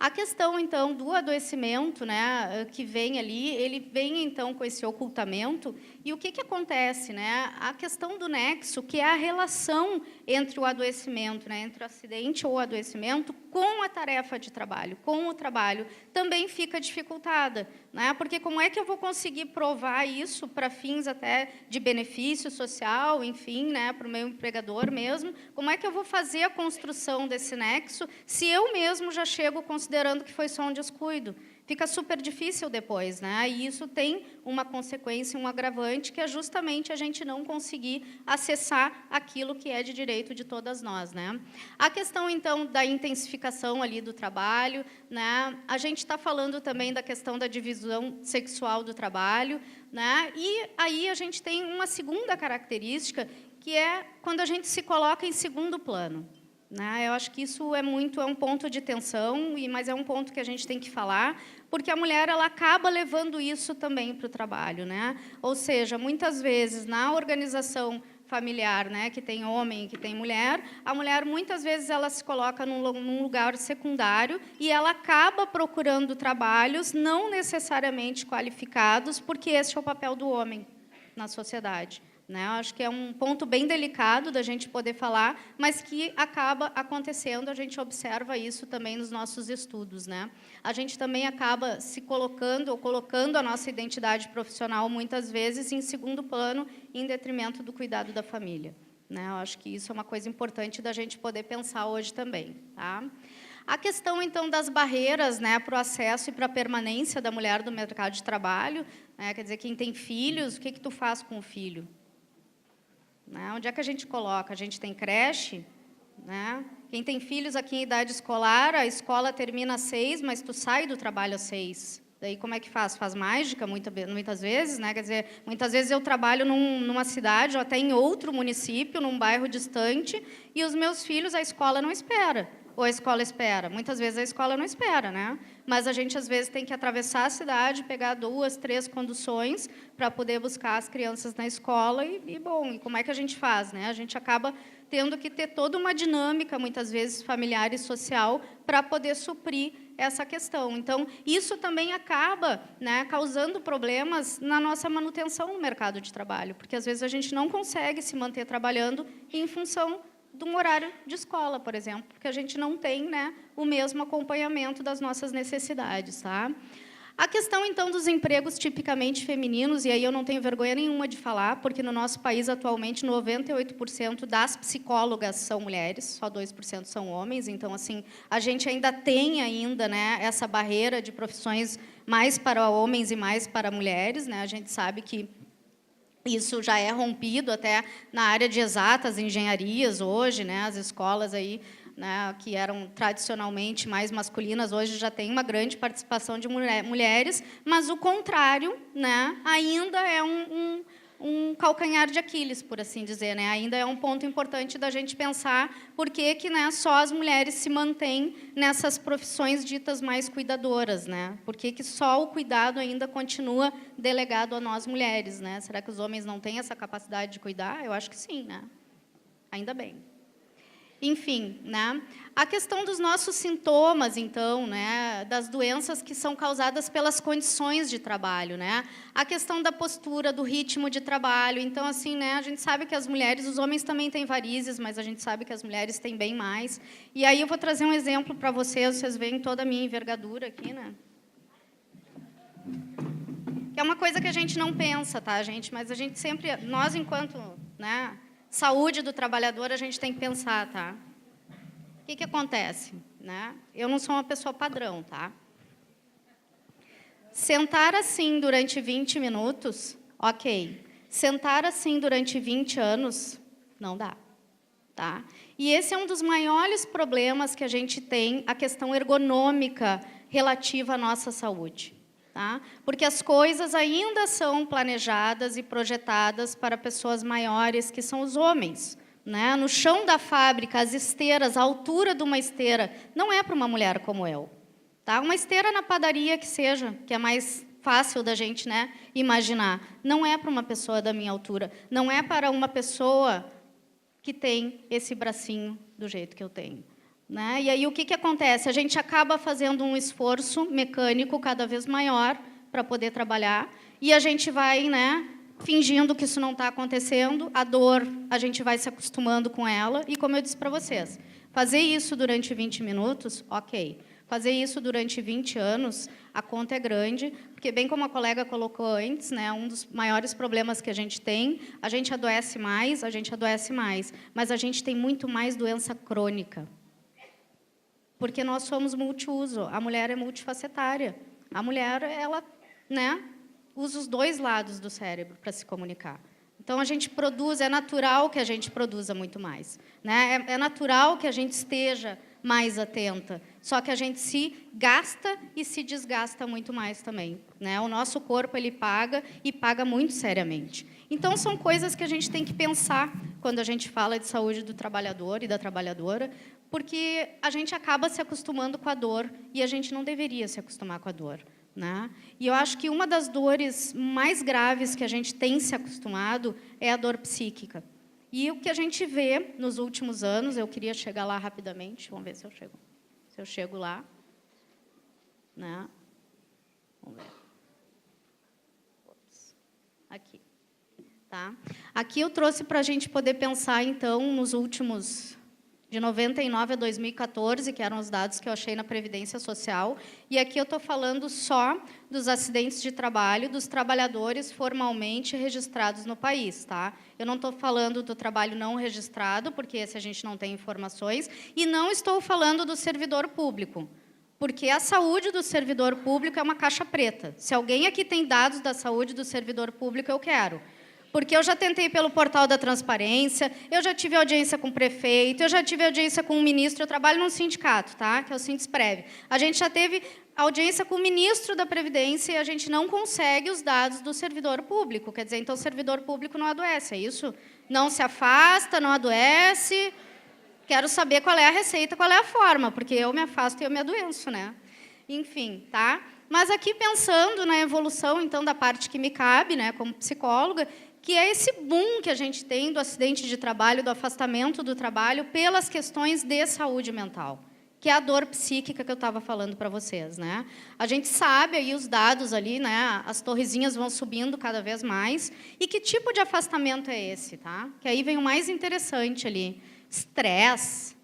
[SPEAKER 5] A questão, então, do adoecimento, né, que vem ali, ele vem, então, com esse ocultamento. E o que acontece? Né? A questão do nexo, que é a relação entre o adoecimento, né, entre o acidente ou o adoecimento, com a tarefa de trabalho, com o trabalho, também fica dificultada. Né? Porque como é que eu vou conseguir provar isso para fins até de benefício social, enfim, né, para o meu empregador mesmo? Como é que eu vou fazer a construção desse nexo se eu mesmo já chego considerando que foi só um descuido? Fica super difícil depois, né? E isso tem uma consequência, um agravante, que é justamente a gente não conseguir acessar aquilo que é de direito de todas nós, né? A questão, então, da intensificação ali do trabalho, né? A gente está falando também da questão da divisão sexual do trabalho, né? E aí a gente tem uma segunda característica, que é quando a gente se coloca em segundo plano. Né? Eu acho que isso é um ponto de tensão, mas é um ponto que a gente tem que falar, porque a mulher ela acaba levando isso também para o trabalho. Né? Ou seja, muitas vezes, na organização familiar, né, que tem homem e que tem mulher, a mulher, muitas vezes, ela se coloca num lugar secundário e ela acaba procurando trabalhos não necessariamente qualificados, porque esse é o papel do homem na sociedade. Né? Eu acho que é um ponto bem delicado da gente poder falar, mas que acaba acontecendo, a gente observa isso também nos nossos estudos. Né? A gente também acaba se colocando, ou colocando a nossa identidade profissional, muitas vezes, em segundo plano, em detrimento do cuidado da família. Né? Eu acho que isso é uma coisa importante da gente poder pensar hoje também. Tá? A questão, então, das barreiras, né, para o acesso e para a permanência da mulher no mercado de trabalho, né? Quer dizer, quem tem filhos, o que tu faz com o filho? Né? Onde é que a gente coloca? A gente tem creche? Né? Quem tem filhos aqui em idade escolar, a escola termina às 6, mas tu sai do trabalho às 6. Daí como é que faz? Faz mágica muitas vezes, né? Quer dizer, muitas vezes eu trabalho numa cidade ou até em outro município, num bairro distante, e os meus filhos, a escola não espera. Ou a escola espera? Muitas vezes a escola não espera, né? Mas a gente, às vezes, tem que atravessar a cidade, pegar 2, 3 conduções para poder buscar as crianças na escola. E como é que a gente faz? Né? A gente acaba tendo que ter toda uma dinâmica, muitas vezes, familiar e social, para poder suprir essa questão. Então, isso também acaba, né, causando problemas na nossa manutenção no mercado de trabalho, porque, às vezes, a gente não consegue se manter trabalhando em função de um horário de escola, por exemplo, porque a gente não tem, né, o mesmo acompanhamento das nossas necessidades. Tá? A questão, então, dos empregos tipicamente femininos, e aí eu não tenho vergonha nenhuma de falar, porque no nosso país, atualmente, 98% das psicólogas são mulheres, só 2% são homens, então, assim, a gente ainda tem né, essa barreira de profissões mais para homens e mais para mulheres. Né? A gente sabe que isso já é rompido até na área de exatas, engenharias, hoje, né, as escolas aí, né, que eram tradicionalmente mais masculinas, hoje já tem uma grande participação de mulheres, mas o contrário, né, ainda é um calcanhar de Aquiles, por assim dizer. Né? Ainda é um ponto importante da gente pensar por que, né, só as mulheres se mantêm nessas profissões ditas mais cuidadoras. Né? Por que só o cuidado ainda continua delegado a nós mulheres? Né? Será que os homens não têm essa capacidade de cuidar? Eu acho que sim. Né? Ainda bem. Enfim, né? A questão dos nossos sintomas, então, né, das doenças que são causadas pelas condições de trabalho, né? A questão da postura, do ritmo de trabalho. Então, assim, né, a gente sabe que as mulheres, os homens também têm varizes, mas a gente sabe que as mulheres têm bem mais. E aí eu vou trazer um exemplo para vocês veem toda a minha envergadura aqui, né? Que é uma coisa que a gente não pensa, tá, gente? Mas a gente sempre, nós, enquanto, né, saúde do trabalhador, a gente tem que pensar, tá? O que acontece? Né? Eu não sou uma pessoa padrão, tá? Sentar assim durante 20 minutos, ok. Sentar assim durante 20 anos, não dá. Tá? E esse é um dos maiores problemas que a gente tem, a questão ergonômica relativa à nossa saúde. Tá? Porque as coisas ainda são planejadas e projetadas para pessoas maiores, que são os homens. Né? No chão da fábrica, as esteiras, a altura de uma esteira, não é para uma mulher como eu. Tá? Uma esteira na padaria que seja, que é mais fácil da gente, né, imaginar, não é para uma pessoa da minha altura, não é para uma pessoa que tem esse bracinho do jeito que eu tenho. Né? E aí o que acontece? A gente acaba fazendo um esforço mecânico cada vez maior para poder trabalhar, e a gente vai, né, fingindo que isso não está acontecendo, a dor, a gente vai se acostumando com ela, e como eu disse para vocês, fazer isso durante 20 minutos, ok. Fazer isso durante 20 anos, a conta é grande, porque, bem como a colega colocou antes, né, um dos maiores problemas que a gente adoece mais, mas a gente tem muito mais doença crônica. Porque nós somos multiuso, a mulher é multifacetária. A mulher, ela, né, usa os dois lados do cérebro para se comunicar. Então, a gente produz, é natural que a gente produza muito mais. Né? É natural que a gente esteja mais atenta, só que a gente se gasta e se desgasta muito mais também. Né? O nosso corpo, ele paga, e paga muito seriamente. Então, são coisas que a gente tem que pensar quando a gente fala de saúde do trabalhador e da trabalhadora, porque a gente acaba se acostumando com a dor, e a gente não deveria se acostumar com a dor. Né? E eu acho que uma das dores mais graves que a gente tem se acostumado é a dor psíquica. E o que a gente vê nos últimos anos, eu queria chegar lá rapidamente, vamos ver se eu chego lá. Né? Vamos ver. Aqui. Tá? Aqui eu trouxe para a gente poder pensar, então, nos últimos... de 99 a 2014, que eram os dados que eu achei na Previdência Social. E aqui eu estou falando só dos acidentes de trabalho dos trabalhadores formalmente registrados no país. Tá? Eu não estou falando do trabalho não registrado, porque esse a gente não tem informações, e não estou falando do servidor público, porque a saúde do servidor público é uma caixa preta. Se alguém aqui tem dados da saúde do servidor público, eu quero. Porque eu já tentei pelo portal da transparência, eu já tive audiência com o prefeito, eu já tive audiência com o ministro, eu trabalho num sindicato, tá? Que é o Sindesprev. A gente já teve audiência com o ministro da Previdência e a gente não consegue os dados do servidor público. Quer dizer, então o servidor público não adoece, é isso? Não se afasta, não adoece. Quero saber qual é a receita, qual é a forma, porque eu me afasto e eu me adoeço, né? Enfim, tá? Mas aqui pensando na evolução, então, da parte que me cabe, né, como psicóloga, que é esse boom que a gente tem do acidente de trabalho, do afastamento do trabalho, pelas questões de saúde mental, que é a dor psíquica que eu estava falando para vocês. Né? A gente sabe, aí os dados ali, né, as torrezinhas vão subindo cada vez mais, e que tipo de afastamento é esse? Tá? Que aí vem o mais interessante ali, estresse.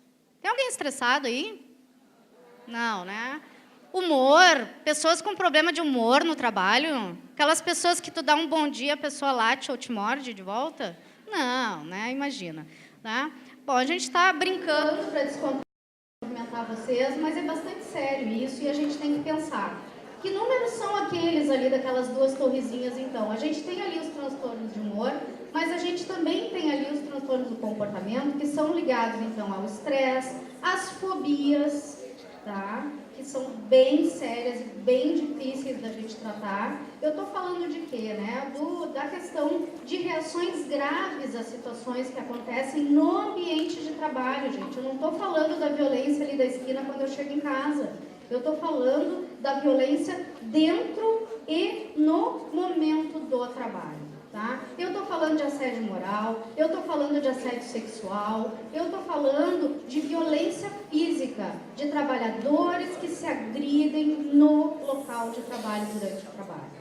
[SPEAKER 5] Tem alguém estressado aí? Não, né? Humor, pessoas com problema de humor no trabalho, aquelas pessoas que tu dá um bom dia, a pessoa late ou te morde de volta? Não, né? Imagina. Né? Bom, a gente está brincando para descumprimentar vocês, mas é bastante sério isso, e a gente tem que pensar. Que números são aqueles ali daquelas duas torrezinhas, então? A gente tem ali os transtornos de humor, mas a gente também tem ali os transtornos do comportamento, que são ligados, então, ao estresse, às fobias, tá? Que são bem sérias e bem difíceis da gente tratar. Eu estou falando de quê? Né? Da questão de reações graves às situações que acontecem no ambiente de trabalho, gente. Eu não estou falando da violência ali da esquina quando eu chego em casa. Eu estou falando da violência dentro e no momento do trabalho. Tá? Eu estou falando de assédio moral, eu estou falando de assédio sexual, eu estou falando de violência física, de trabalhadores que se agridem no local de trabalho durante o trabalho.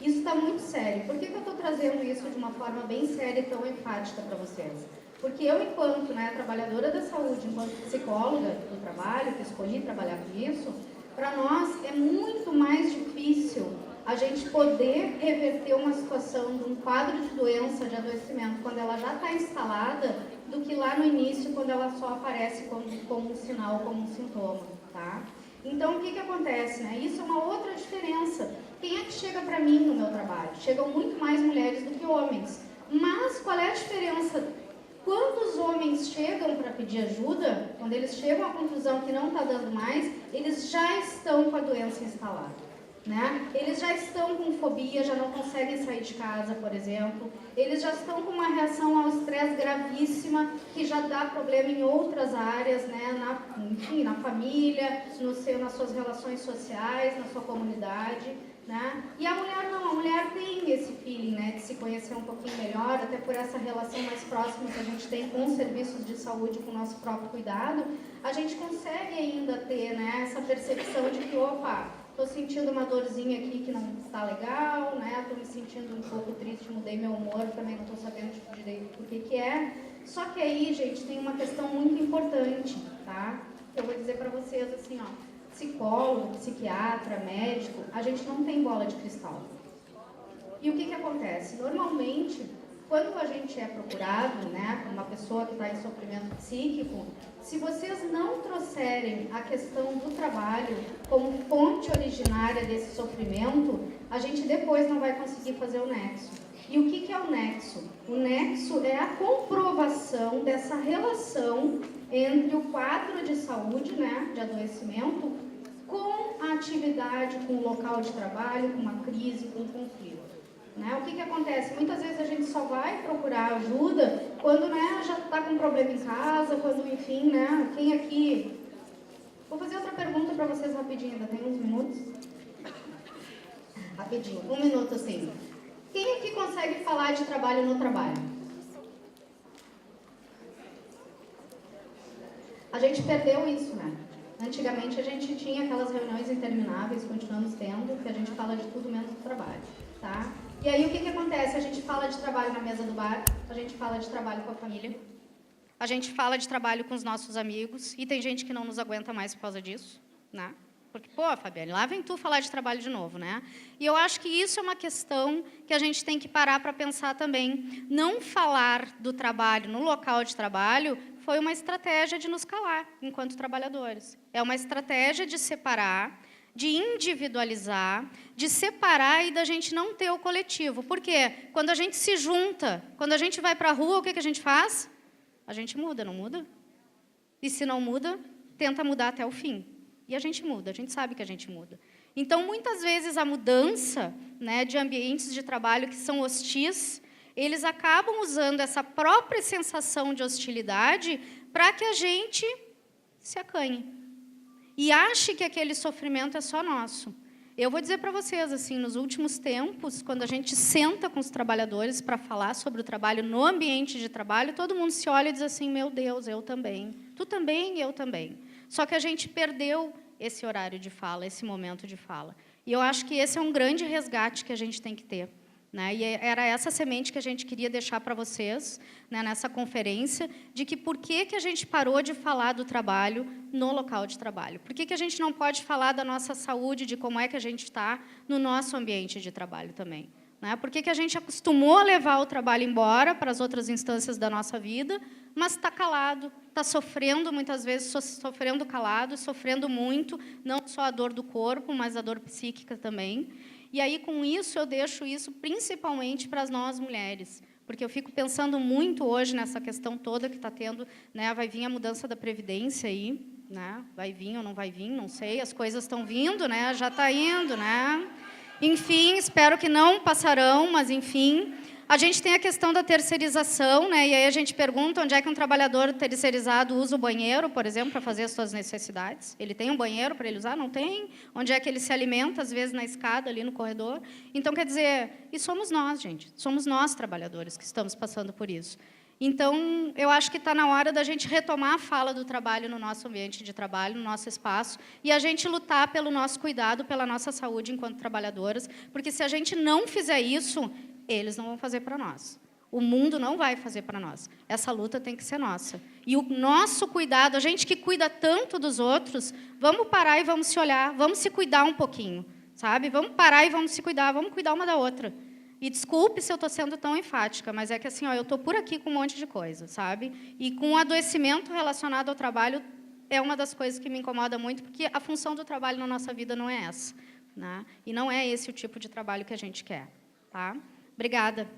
[SPEAKER 5] Isso está muito sério. Por que eu estou trazendo isso de uma forma bem séria e tão enfática para vocês? Porque eu, enquanto trabalhadora da saúde, enquanto psicóloga do trabalho, que escolhi trabalhar com isso, para nós é muito mais difícil a gente poder reverter uma situação de um quadro de doença, de adoecimento, quando ela já está instalada, do que lá no início, quando ela só aparece como um sinal, como um sintoma, tá? Então, o que acontece, né? Isso é uma outra diferença. Quem é que chega para mim no meu trabalho? Chegam muito mais mulheres do que homens. Mas, qual é a diferença? Quando os homens chegam para pedir ajuda, quando eles chegam à conclusão que não está dando mais, eles já estão com a doença instalada. Eles já estão com fobia, já não conseguem sair de casa, por exemplo. Eles já estão com uma reação ao estresse gravíssima, que já dá problema em outras áreas, enfim, na família, nas suas relações sociais, na sua comunidade. E a mulher não, a mulher tem esse feeling de se conhecer um pouquinho melhor, até por essa relação mais próxima que a gente tem com os serviços de saúde, com o nosso próprio cuidado, a gente consegue ainda ter essa percepção de que, opa, estou sentindo uma dorzinha aqui que não está legal, estou me sentindo um pouco triste, mudei meu humor, também não estou sabendo direito por que é. Só que aí, gente, tem uma questão muito importante, tá? Eu vou dizer para vocês assim, psicólogo, psiquiatra, médico, a gente não tem bola de cristal. E o que acontece? Normalmente, quando a gente é procurado, por uma pessoa que está em sofrimento psíquico, se vocês não trouxerem a questão do trabalho como fonte originária desse sofrimento, a gente depois não vai conseguir fazer o nexo. E o que é o nexo? O nexo é a comprovação dessa relação entre o quadro de saúde, de adoecimento, com a atividade, com o local de trabalho, com uma crise, com um conflito. O que acontece? Muitas vezes a gente só vai procurar ajuda quando já está com problema em casa, quando, enfim, quem aqui... Vou fazer outra pergunta para vocês rapidinho, ainda tem uns minutos? Rapidinho, 1 minuto assim. Quem aqui consegue falar de trabalho no trabalho? A gente perdeu isso, Antigamente a gente tinha aquelas reuniões intermináveis, continuamos tendo, que a gente fala de tudo menos do trabalho, tá? E aí o que acontece? A gente fala de trabalho na mesa do bar, a gente fala de trabalho com a família, a gente fala de trabalho com os nossos amigos, e tem gente que não nos aguenta mais por causa disso, Porque, Fabiane, lá vem tu falar de trabalho de novo, E eu acho que isso é uma questão que a gente tem que parar para pensar também. Não falar do trabalho no local de trabalho foi uma estratégia de nos calar, enquanto trabalhadores. É uma estratégia de separar, de individualizar, de separar e da gente não ter o coletivo. Por quê? Quando a gente se junta, quando a gente vai para a rua, o que a gente faz? A gente muda, não muda? E se não muda, tenta mudar até o fim. E a gente muda, a gente sabe que a gente muda. Então, muitas vezes, a mudança de ambientes de trabalho que são hostis, eles acabam usando essa própria sensação de hostilidade para que a gente se acanhe. E ache que aquele sofrimento é só nosso. Eu vou dizer para vocês, assim, nos últimos tempos, quando a gente senta com os trabalhadores para falar sobre o trabalho no ambiente de trabalho, todo mundo se olha e diz assim, meu Deus, eu também. Tu também, eu também. Só que a gente perdeu esse horário de fala, esse momento de fala. E eu acho que esse é um grande resgate que a gente tem que ter. E era essa semente que a gente queria deixar para vocês, nessa conferência, de que por que a gente parou de falar do trabalho no local de trabalho? Por que a gente não pode falar da nossa saúde, de como é que a gente está no nosso ambiente de trabalho também? Por que a gente acostumou a levar o trabalho embora para as outras instâncias da nossa vida, mas está calado, está sofrendo, muitas vezes, sofrendo calado, sofrendo muito, não só a dor do corpo, mas a dor psíquica também. E aí, com isso, eu deixo isso principalmente para nós mulheres, porque eu fico pensando muito hoje nessa questão toda que está tendo, vai vir a mudança da Previdência aí, vai vir ou não vai vir, não sei, as coisas estão vindo, já está indo, Enfim, espero que não passarão, mas, enfim... A gente tem a questão da terceirização, e aí a gente pergunta onde é que um trabalhador terceirizado usa o banheiro, por exemplo, para fazer as suas necessidades. Ele tem um banheiro para ele usar? Não tem. Onde é que ele se alimenta, às vezes, na escada, ali no corredor? Então, quer dizer, e somos nós, gente. Somos nós, trabalhadores, que estamos passando por isso. Então, eu acho que está na hora da gente retomar a fala do trabalho no nosso ambiente de trabalho, no nosso espaço, e a gente lutar pelo nosso cuidado, pela nossa saúde enquanto trabalhadoras, porque se a gente não fizer isso, eles não vão fazer para nós. O mundo não vai fazer para nós. Essa luta tem que ser nossa. E o nosso cuidado, a gente que cuida tanto dos outros, vamos parar e vamos se olhar, vamos se cuidar um pouquinho, sabe? Vamos parar e vamos se cuidar, vamos cuidar uma da outra. E desculpe se eu estou sendo tão enfática, mas é que assim, ó, eu estou por aqui com um monte de coisa, sabe? E com o adoecimento relacionado ao trabalho é uma das coisas que me incomoda muito, porque a função do trabalho na nossa vida não é essa, né? E não é esse o tipo de trabalho que a gente quer, tá? Obrigada.